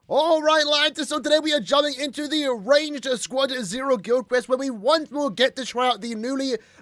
Alright lads, so today we are jumping into the Ranged Squad 0 Guild Quest where we once more get to try out the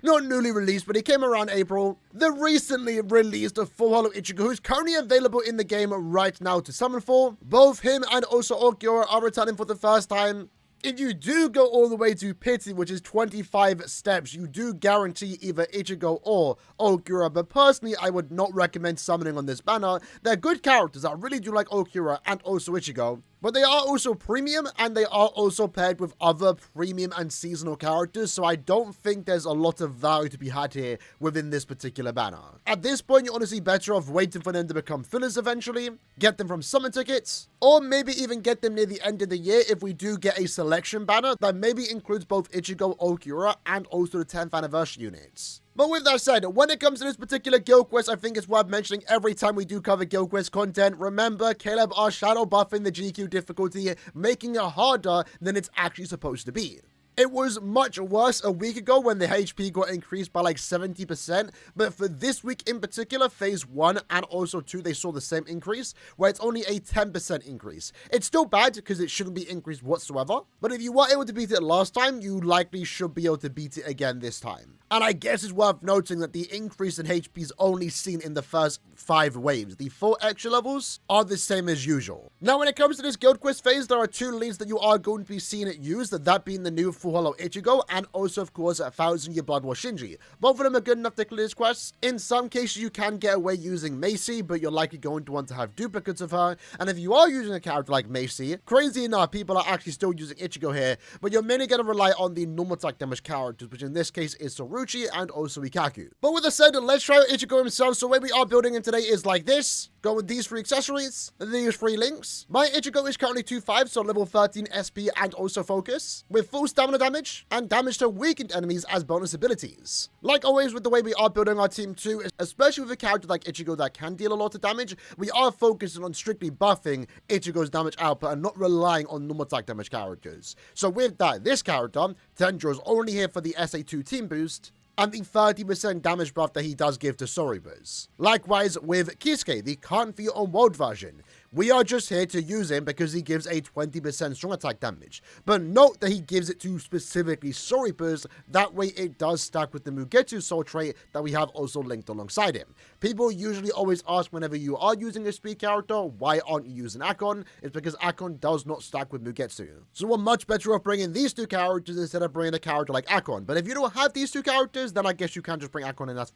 not newly released, but it came around April, the recently released Full Hollow ICHIGO, who's currently available in the game right now to summon for. Both him and also ULQUIORRA are returning for the first time. If you do go all the way to Pity, which is 25 steps, you do guarantee either ICHIGO or ULQUIORRA, but personally, I would not recommend summoning on this banner. They're good characters, I really do like ULQUIORRA and also ICHIGO, but they are also premium, and they are also paired with other premium and seasonal characters, so I don't think there's a lot of value to be had here within this particular banner. At this point, you're honestly better off waiting for them to become fillers eventually, get them from summon tickets, or maybe even get them near the end of the year if we do get a selection banner that maybe includes both ICHIGO, ULQUIORRA, and also the 10th anniversary units. But with that said, when it comes to this particular guild quest, I think it's worth mentioning every time we do cover guild quest content. Remember, Caleb are shadow buffing the GQ difficulty, making it harder than it's actually supposed to be. It was much worse a week ago when the HP got increased by like 70%, but for this week in particular, phase 1 and also 2, they saw the same increase, where it's only a 10% increase. It's still bad because it shouldn't be increased whatsoever, but if you were able to beat it last time, you likely should be able to beat it again this time. And I guess it's worth noting that the increase in HP is only seen in the first 5 waves. The 4 extra levels are the same as usual. Now, when it comes to this guild quest phase, there are 2 leads that you are going to be seeing it used, that being the new Full Hollow ICHIGO and also, of course, 1,000 Year Blood War Shinji. Both of them are good enough to clear this quest. In some cases, you can get away using Macy, but you're likely going to want to have duplicates of her. And if you are using a character like Macy, crazy enough, people are actually still using ICHIGO here, but you're mainly going to rely on the normal attack damage characters, which in this case is Saruchi and also Ikaku. But with that said, let's try out ICHIGO himself. So what we are building in today is like this. Go with these 3 accessories, these 3 links. My ICHIGO is currently 2-5, so level 13 SP and also focus, with full stamina damage and damage to weakened enemies as bonus abilities. Like always with the way we are building our team too, especially with a character like ICHIGO that can deal a lot of damage, we are focusing on strictly buffing ICHIGO's damage output and not relying on normal attack damage characters. So with that, this character, Tenjo, is only here for the SA2 team boost, and the 30% damage buff that he does give to Soribus. Likewise with Kisuke, the Can't Feel on World version. We are just here to use him because he gives a 20% strong attack damage. But note that he gives it to specifically Soribus, that way it does stack with the Mugetsu soul trait that we have also linked alongside him. People usually always ask whenever you are using a speed character, why aren't you using Akon? It's because Akon does not stack with Mugetsu. So we're much better off bringing these 2 characters instead of bringing a character like Akon. But if you don't have these 2 characters, then I guess you can just bring Akon and that's,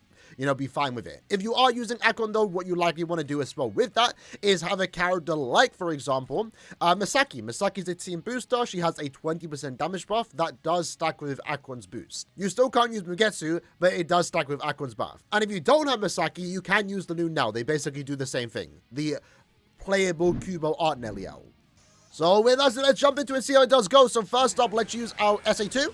be fine with it. If you are using Akon though, what you likely want to do as well with that is have a character like, for example, Misaki. Misaki's a team booster. She has a 20% damage buff that does stack with Akon's boost. You still can't use Mugetsu, but it does stack with Akon's buff. And if you don't have Misaki, you can use the new Nell. They basically do the same thing. The playable Kubo art Nelliel. So with us, let's jump into it and see how it does go. So first up, let's use our SA2.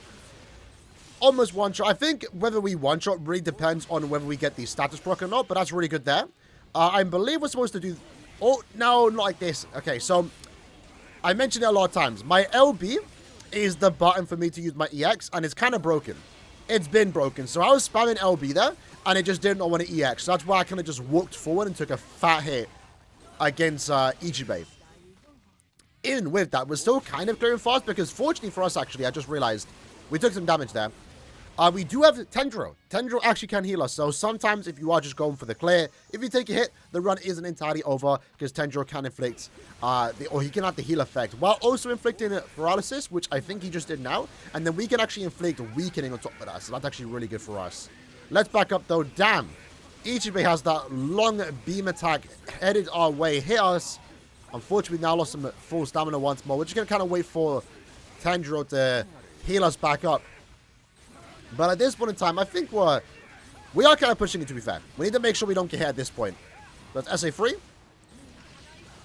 Almost one shot. I think whether we one shot really depends on whether we get the status proc or not, but that's really good there. I believe we're supposed to do... Oh, no, not like this. Okay, so I mentioned it a lot of times. My LB is the button for me to use my EX, and it's kind of broken. It's been broken. So I was spamming LB there, and it just did not want to EX. So that's why I kind of just walked forward and took a fat hit against Ichibe. Even with that, we're still kind of clearing fast, because fortunately for us, actually, I just realized we took some damage there. We do have Tendro. Tendro actually can heal us, so sometimes if you are just going for the clear, if you take a hit, the run isn't entirely over, because Tendro can inflict, or he can have the heal effect, while also inflicting paralysis, which I think he just did now, and then we can actually inflict weakening on top of that, so that's actually really good for us. Let's back up though. Damn, Ichibe has that long beam attack headed our way, hit us. Unfortunately, we now lost some full stamina once more. We're just going to kind of wait for Tendro to heal us back up. But at this point in time, I think we are kind of pushing it, to be fair. We need to make sure we don't get hit at this point. That's SA3.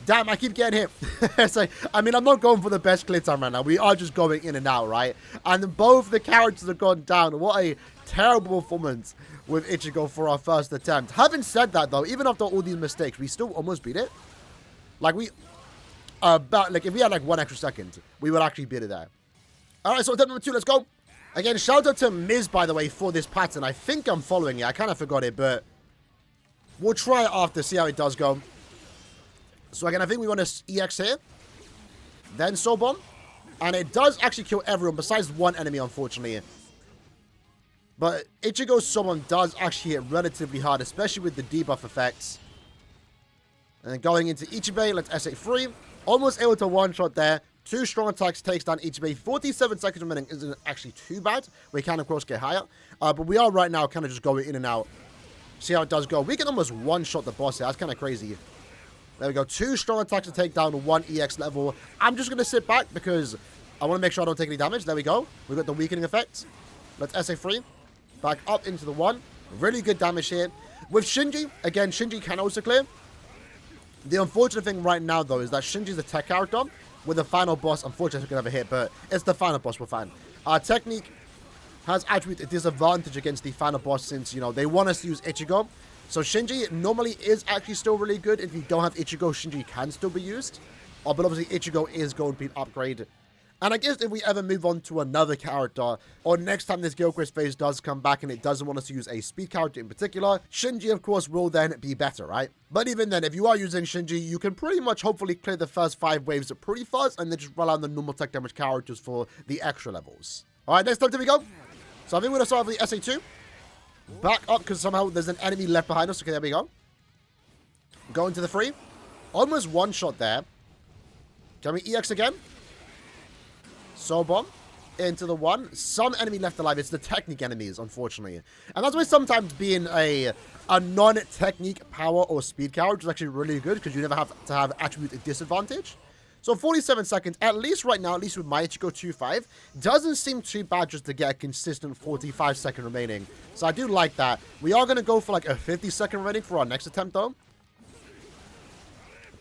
Damn, I keep getting hit. It's like, I mean, I'm not going for the best clear time right now. We are just going in and out, right? And both the characters have gone down. What a terrible performance with ICHIGO for our first attempt. Having said that, though, even after all these mistakes, we still almost beat it. Like, if we had, like, 1 extra second, we would actually beat it there. All right, so attempt number 2, let's go. Again, shout out to Miz, by the way, for this pattern. I think I'm following it. I kind of forgot it, but we'll try it after, see how it does go. So again, I think we want to EX here. Then Soul Bomb. And it does actually kill everyone besides one enemy, unfortunately. But Ichigo's Soul Bomb does actually hit relatively hard, especially with the debuff effects. And then going into Ichibei, let's S8 almost able to one-shot there. 2 strong attacks takes down Ichibei. 47 seconds remaining isn't actually too bad. We can, of course, get higher. But we are right now kind of just going in and out. See how it does go. We can almost one-shot the boss here. That's kind of crazy. There we go. 2 strong attacks to take down 1 EX level. I'm just going to sit back because I want to make sure I don't take any damage. There we go. We got the weakening effect. Let's SA3. Back up into the 1. Really good damage here. With Shinji, again, Shinji can also clear. The unfortunate thing right now, though, is that Shinji's a tech character. With the final boss, unfortunately, we can have a hit, but it's the final boss. We're fine. Our technique has attribute a disadvantage against the final boss since, you know, they want us to use Ichigo. So Shinji normally is actually still really good. If you don't have Ichigo, Shinji can still be used. But obviously, Ichigo is going to be an upgrade. And I guess if we ever move on to another character, or next time this Guild Quest phase does come back and it doesn't want us to use a speed character in particular, Shinji, of course, will then be better, right? But even then, if you are using Shinji, you can pretty much hopefully clear the first 5 waves pretty fast and then just rely on the normal tech damage characters for the extra levels. Alright, next time, here we go. So I think we're going to start with the SA2. Back up because somehow there's an enemy left behind us. Okay, there we go. Go into the 3. Almost one shot there. Can we EX again? Soul Bomb into the 1. Some enemy left alive. It's the technique enemies, unfortunately. And that's why sometimes being a non-technique power or speed character is actually really good because you never have to have attribute disadvantage. So 47 seconds, at least right now, at least with my ICHIGO 2.5, doesn't seem too bad just to get a consistent 45 second remaining. So I do like that. We are going to go for like a 50 second remaining for our next attempt though.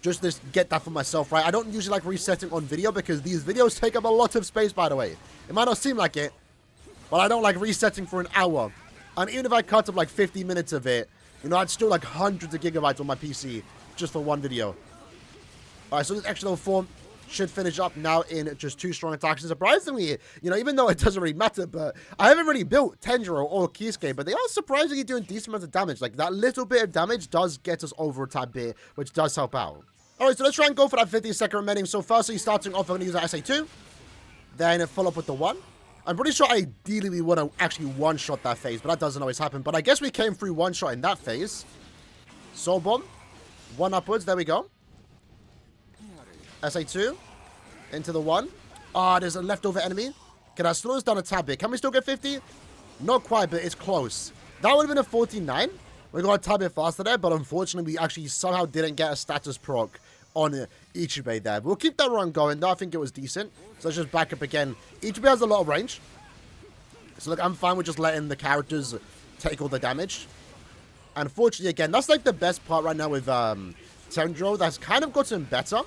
Just to get that for myself, right? I don't usually like resetting on video because these videos take up a lot of space, by the way. It might not seem like it, but I don't like resetting for an hour. And even if I cut up like 50 minutes of it, you know, I'd still like hundreds of gigabytes on my PC just for one video. Alright, so this extra level 4 should finish up now in just 2 strong attacks. And surprisingly, you know, even though it doesn't really matter, but I haven't really built Tenjiro or Kisuke, but they are surprisingly doing decent amounts of damage. Like, that little bit of damage does get us over a tad bit, which does help out. Alright, so let's try and go for that 50 second remaining. So firstly, starting off, I'm going to use that SA2. Then follow up with the 1. I'm pretty sure ideally we want to actually one-shot that phase, but that doesn't always happen. But I guess we came through one-shot in that phase. Soul Bomb. 1 upwards, there we go. SA2. Into the 1. Ah, there's a leftover enemy. Can I slow us down a tad bit? Can we still get 50? Not quite, but it's close. That would have been a 49. We got a tad bit faster there, but unfortunately, we actually somehow didn't get a status proc on Ichibei there. But we'll keep that run going, though. I think it was decent. So let's just back up again. Ichibei has a lot of range. So look, I'm fine with just letting the characters take all the damage. Unfortunately, again, that's like the best part right now with Tenjiro. That's kind of gotten better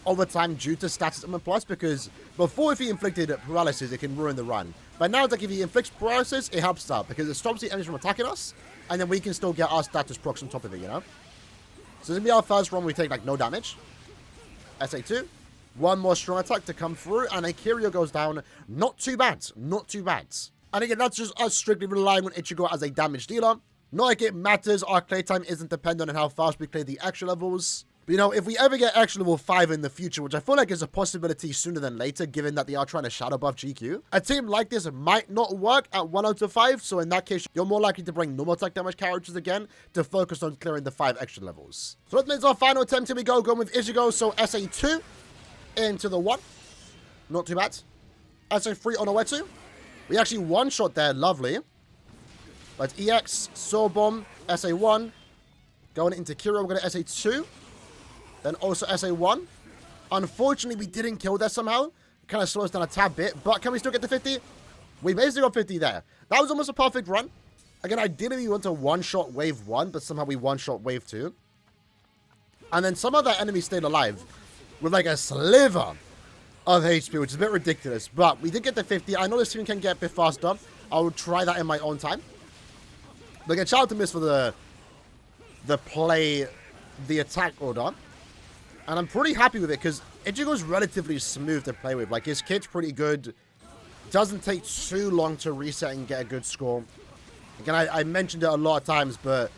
over time due to status Armor Plus, because before if he inflicted paralysis, it can ruin the run. But now it's like if he inflicts paralysis, it helps out because it stops the enemies from attacking us, and then we can still get our status procs on top of it, you know? So this is going to be our first run where we take like no damage. SA2. 1 more strong attack to come through, and Aaroniero goes down. Not too bad. Not too bad. And again, that's just us strictly relying on Ichigo as a damage dealer. Not like it matters. Our clear time isn't dependent on how fast we clear the extra levels. But, you know, if we ever get extra level 5 in the future, which I feel like is a possibility sooner than later, given that they are trying to shadow buff GQ, a team like this might not work at 1 out of 5. So in that case, you're more likely to bring normal attack damage characters again to focus on clearing the 5 extra levels. So that means our final attempt. Here we go. Going with Ichigo. So SA2 into the 1. Not too bad. SA3 on Oetu. We actually one-shot there. Lovely. But EX, Soul Bomb, SA1. Going into Kiro, we're going to SA2. Then also SA1. Unfortunately, we didn't kill that somehow. Kind of slows down a tad bit. But can we still get the 50? We basically got 50 there. That was almost a perfect run. Again, ideally, we want to one-shot wave 1, but somehow we one-shot wave 2. And then some of that enemy stayed alive with like a sliver of HP, which is a bit ridiculous. But we did get the 50. I know this team can get a bit faster. I will try that in my own time. But again, shout out to Miss for the attack order. And I'm pretty happy with it because Ichigo's relatively smooth to play with. Like, his kit's pretty good. Doesn't take too long to reset and get a good score. Again, I mentioned it a lot of times, but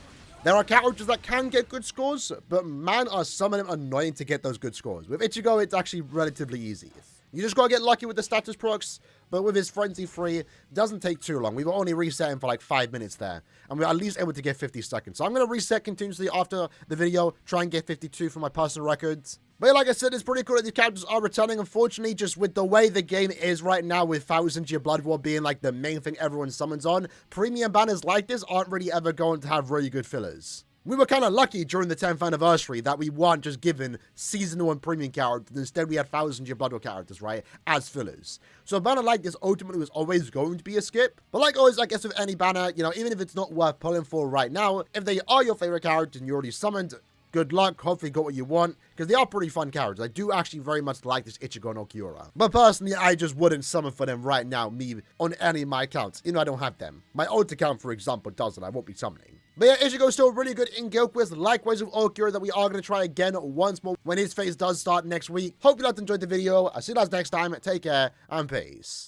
There are characters that can get good scores, but man, are some of them annoying to get those good scores. With Ichigo, it's actually relatively easy. You just gotta get lucky with the status procs, but with his Frenzy Free, it doesn't take too long. We were only resetting for like 5 minutes there, and we were at least able to get 50 seconds. So I'm gonna reset continuously after the video, try and get 52 for my personal records. But yeah, like I said, it's pretty cool that these characters are returning. Unfortunately, just with the way the game is right now, with 1000 Year Blood War being like the main thing everyone summons on, premium banners like this aren't really ever going to have really good fillers. We were kind of lucky during the 10th anniversary that we weren't just given seasonal and premium characters. Instead, we had 1000 Year Blood War characters, right, as fillers. So a banner like this ultimately was always going to be a skip. But like always, I guess with any banner, you know, even if it's not worth pulling for right now, if they are your favorite characters and you already summoned, good luck, hopefully you got what you want, because they are pretty fun characters. I do actually very much like this ICHIGO ULQUIORRA. But personally, I just wouldn't summon for them right now, me, on any of my accounts, even though I don't have them. My old account, for example, doesn't. I won't be summoning. But yeah, Ichigo's still really good in Guild Quest. Likewise with ULQUIORRA, that we are going to try again once more when his phase does start next week. Hope you guys enjoyed the video. I'll see you guys next time. Take care and peace.